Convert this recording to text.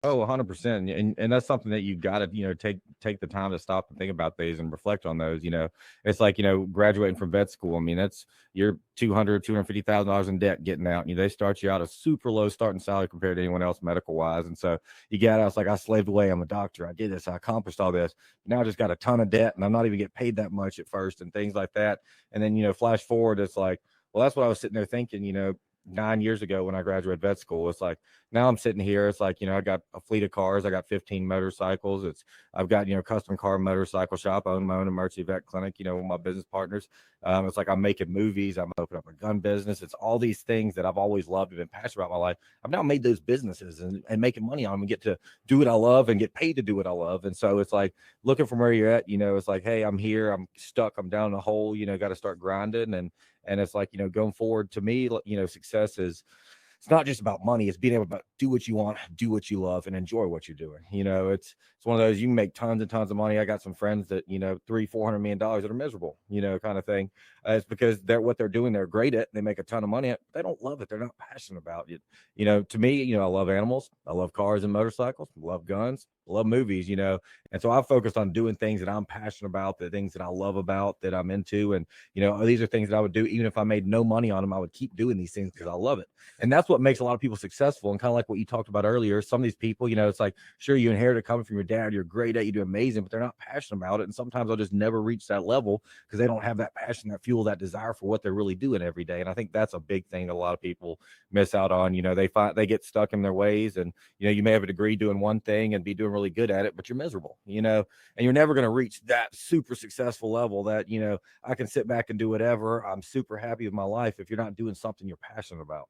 Oh, 100%. And that's something that you've got to, take the time to stop and think about these and reflect on those. It's like, graduating from vet school. I mean, that's you're 250,000 dollars in debt getting out. They start you out a super low starting salary compared to anyone else medical wise. And so you get out, it's like I slaved away. I'm a doctor. I did this, I accomplished all this. Now I just got a ton of debt and I'm not even getting paid that much at first and things like that. And then, flash forward, it's like, well, that's what I was sitting there thinking, 9 years ago when I graduated vet school. It's like now I'm sitting here. It's like, I got a fleet of cars. I got 15 motorcycles. I've got, custom car motorcycle shop. I own my own emergency vet clinic, with my business partners. It's like I'm making movies. I'm opening up a gun business. It's all these things that I've always loved and been passionate about my life. I've now made those businesses and making money on them and get to do what I love and get paid to do what I love. And so it's like looking from where you're at, it's like, hey, I'm here. I'm stuck. I'm down in a hole, got to start grinding. And it's like, going forward to me, success is it's not just about money. It's being able to do what you want, do what you love, and enjoy what you're doing. It's one of those you can make tons and tons of money. I got some friends that 300-400 million dollars that are miserable, kind of thing. It's because they're what they're doing. They're great at. They make a ton of money at. But they don't love it. They're not passionate about it. To me, I love animals. I love cars and motorcycles. I love guns. I love movies. And so I focused on doing things that I'm passionate about, the things that I love about, that I'm into, and these are things that I would do even if I made no money on them. I would keep doing these things because I love it. And that's what makes a lot of people successful. And kind of like what you talked about earlier, some of these people, it's like, sure, you inherit it coming from your dad. You're great at, you do amazing, but they're not passionate about it. And sometimes they'll just never reach that level because they don't have that passion, that fuel, that desire for what they're really doing every day. And I think that's a big thing that a lot of people miss out on. They get stuck in their ways, and you may have a degree doing one thing and be doing really good at it, but you're miserable, and you're never going to reach that super successful level that, I can sit back and do whatever. I'm super happy with my life if you're not doing something you're passionate about.